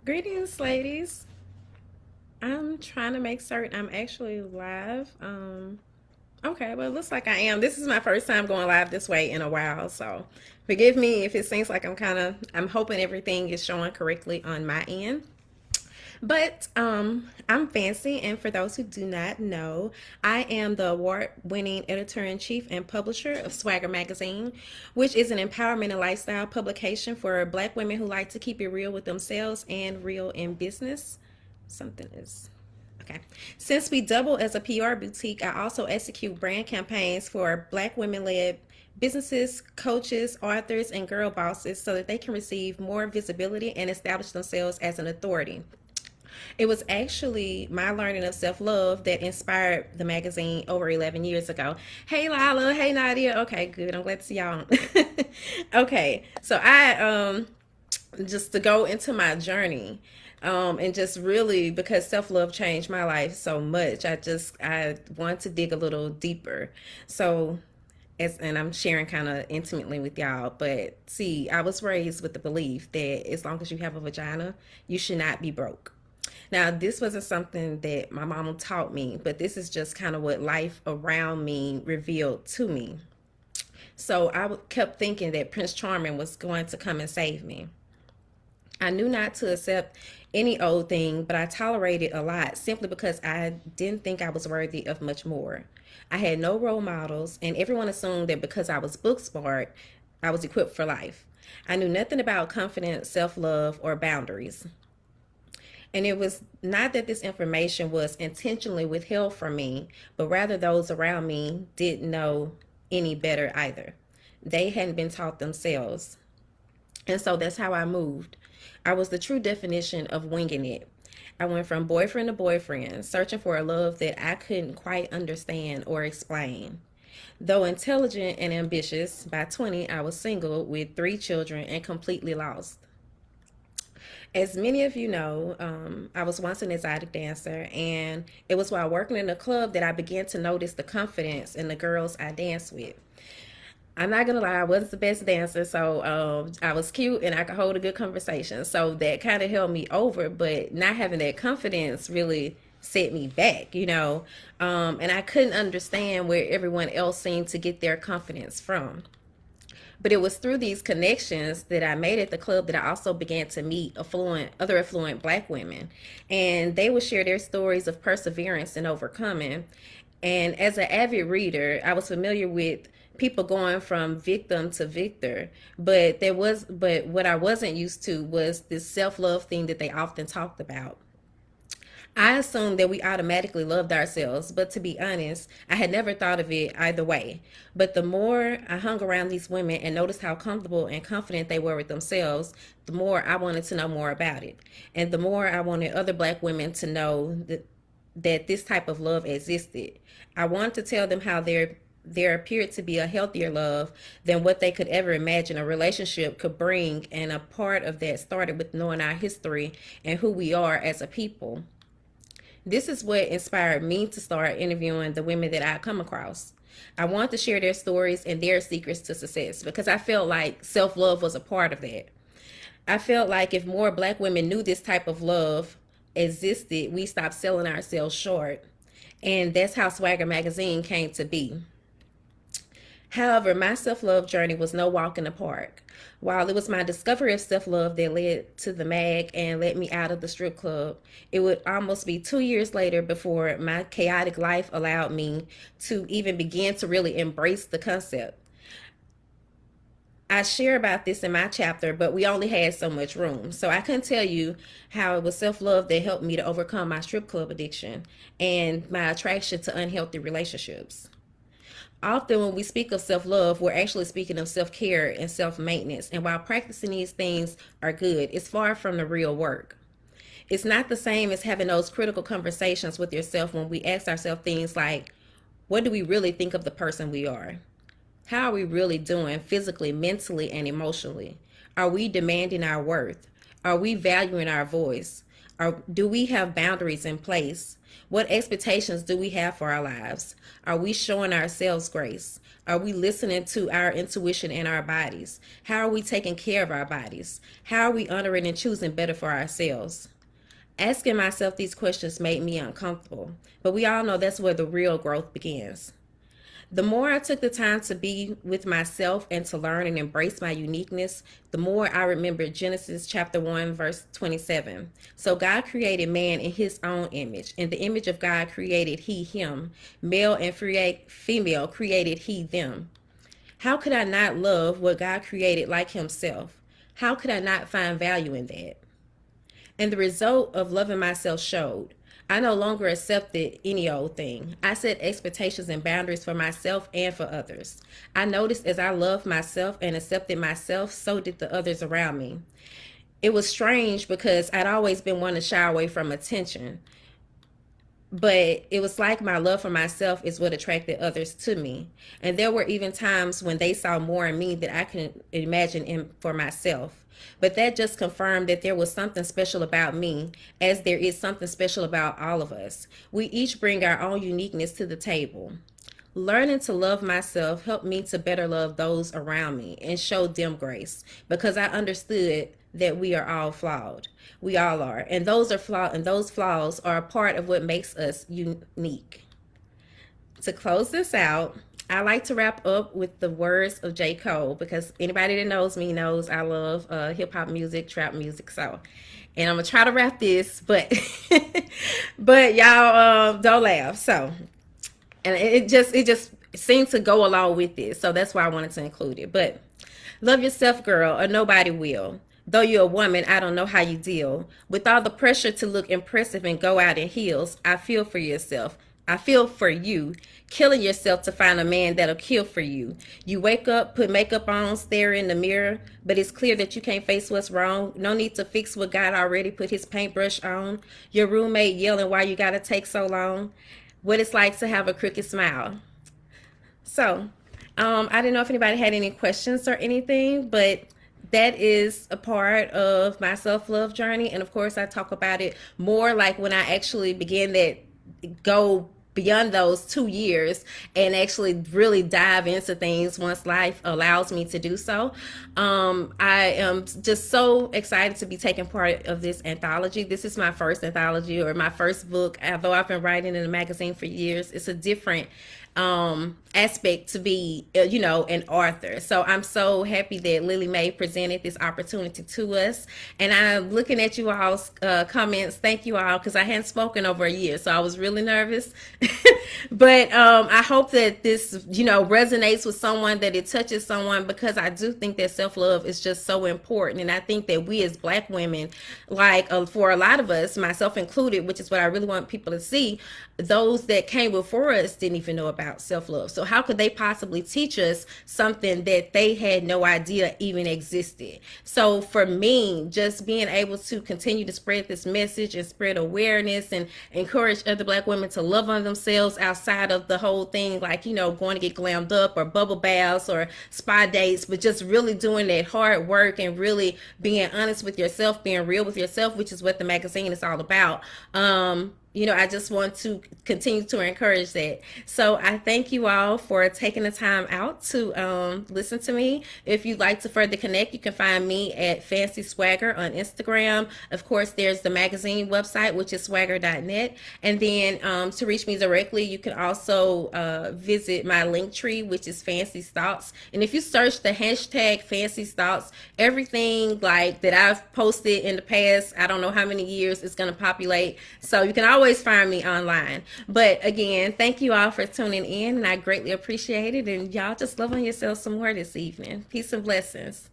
Greetings, ladies. I'm trying to make certain I'm actually live. Okay, well, it looks like I am. This is my first time going live this way in a while, so forgive me if it seems like I'm hoping everything is showing correctly on my end. But I'm Fancy, and for those who do not know, I am the award-winning editor-in-chief and publisher of SwagHer Magazine, which is an empowerment and lifestyle publication for Black women who like to keep it real with themselves and real in business. Something is okay. Since we double as a PR boutique, I also execute brand campaigns for Black women-led businesses, coaches, authors, and girl bosses so that they can receive more visibility and establish themselves as an authority. It was actually my learning of self love that inspired the magazine over 11 years ago. Hey, Lila. Hey, Nadia. Okay, good. I'm glad to see y'all. Okay, so just to go into my journey. And just really because self-love changed my life so much, I want to dig a little deeper. So and I'm sharing kind of intimately with y'all, but see, I was raised with the belief that as long as you have a vagina, you should not be broke. Now, this wasn't something that my mama taught me, but this is just kind of what life around me revealed to me. So kept thinking that Prince Charming was going to come and save me. I knew not to accept any old thing, but I tolerated a lot simply because I didn't think I was worthy of much more. I had no role models, and everyone assumed that because I was book smart, I was equipped for life. I knew nothing about confidence, self love, or boundaries. And it was not that this information was intentionally withheld from me, but rather those around me didn't know any better either. They hadn't been taught themselves. And so that's how I moved. I was the true definition of winging it. I went from boyfriend to boyfriend, searching for a love that I couldn't quite understand or explain. Though intelligent and ambitious, by 20, I was single with 3 children and completely lost. As many of you know, I was once an exotic dancer, and it was while working in a club that I began to notice the confidence in the girls I danced with. I'm not gonna lie, I wasn't the best dancer, so I was cute and I could hold a good conversation. So that kind of held me over, but not having that confidence really set me back. And I couldn't understand where everyone else seemed to get their confidence from. But it was through these connections that I made at the club that I also began to meet other affluent Black women. And they would share their stories of perseverance and overcoming. And as an avid reader, I was familiar with people going from victim to victor. But what I wasn't used to was this self-love thing that they often talked about. I assumed that we automatically loved ourselves, but to be honest, I had never thought of it either way. But the more I hung around these women and noticed how comfortable and confident they were with themselves, the more I wanted to know more about it. And the more I wanted other Black women to know that this type of love existed. I wanted to tell them how there appeared to be a healthier love than what they could ever imagine a relationship could bring, and a part of that started with knowing our history and who we are as a people. This is what inspired me to start interviewing the women that I come across. I want to share their stories and their secrets to success because I felt like self love was a part of that. I felt like if more Black women knew this type of love existed, we stopped selling ourselves short. And that's how SwagHer Magazine came to be. However, my self love journey was no walk in the park. While it was my discovery of self love that led to the mag and led me out of the strip club, it would almost be 2 years later before my chaotic life allowed me to even begin to really embrace the concept. I share about this in my chapter, but we only had so much room. So I couldn't tell you how it was self love that helped me to overcome my strip club addiction and my attraction to unhealthy relationships. Often, when we speak of self love, we're actually speaking of self care and self maintenance. And while practicing these things are good, it's far from the real work. It's not the same as having those critical conversations with yourself when we ask ourselves things like, what do we really think of the person we are? How are we really doing physically, mentally, and emotionally? Are we demanding our worth? Are we valuing our voice? Do we have boundaries in place? What expectations do we have for our lives? Are we showing ourselves grace? Are we listening to our intuition and our bodies? How are we taking care of our bodies? How are we honoring and choosing better for ourselves? Asking myself these questions made me uncomfortable, but we all know that's where the real growth begins. The more I took the time to be with myself and to learn and embrace my uniqueness, the more I remembered Genesis chapter 1, verse 27. So God created man in his own image. In the image of God created he him. Male and female created he them. How could I not love what God created like himself? How could I not find value in that? And the result of loving myself showed. I no longer accepted any old thing. I set expectations and boundaries for myself and for others. I noticed as I loved myself and accepted myself, so did the others around me. It was strange because I'd always been one to shy away from attention. But it was like my love for myself is what attracted others to me. And there were even times when they saw more in me than I could imagine for myself. But that just confirmed that there was something special about me, as there is something special about all of us. We each bring our own uniqueness to the table. Learning to love myself helped me to better love those around me and show them grace, because I understood that we are all flawed. We all are. And those flaws are a part of what makes us unique. To close this out, I like to wrap up with the words of J. Cole, because anybody that knows me knows I love hip-hop music, trap music. So, and I'm gonna try to rap this, but but y'all don't laugh. So, and it just seemed to go along with this, so that's why I wanted to include it. But love yourself, girl, or nobody will. Though you're a woman, I don't know how you deal with all the pressure to look impressive and go out in heels. I feel for yourself. I feel for you, killing yourself to find a man that'll kill for you. You wake up, put makeup on, stare in the mirror, but it's clear that you can't face what's wrong. No need to fix what God already put his paintbrush on. Your roommate yelling why you gotta take so long. What it's like to have a crooked smile. So, I didn't know if anybody had any questions or anything, but that is a part of my self-love journey. And of course, I talk about it more like when I actually began that go beyond those 2 years and actually really dive into things once life allows me to do so. I am just so excited to be taking part of this anthology. This is my first anthology, or my first book. Although I've been writing in a magazine for years, it's a different aspect to be, an author. So I'm so happy that Lily Mae presented this opportunity to us. And I'm looking at you all's comments. Thank you all, because I hadn't spoken over a year, so I was really nervous. But I hope that this, resonates with someone, that it touches someone, because I do think that self-love is just so important. And I think that we as Black women, like for a lot of us, myself included, which is what I really want people to see, those that came before us didn't even know about self-love. So how could they possibly teach us something that they had no idea even existed? So for me, just being able to continue to spread this message and spread awareness and encourage other Black women to love on themselves outside of the whole thing, like, going to get glammed up or bubble baths or spa dates, but just really doing that hard work and really being honest with yourself, being real with yourself, which is what the magazine is all about. I just want to continue to encourage that. So I thank you all for taking the time out to listen to me. If you'd like to further connect, you can find me at Fancy SwagHer on Instagram. Of course, there's the magazine website, which is swagher.net. And then to reach me directly, you can also visit my link tree, which is Fancy Thoughts. And if you search the hashtag Fancy Thoughts, everything like that I've posted in the past, I don't know how many years, it's going to populate. So you can always find me online. But again, thank you all for tuning in, and I greatly appreciate it. And y'all just love on yourselves some more this evening. Peace and blessings.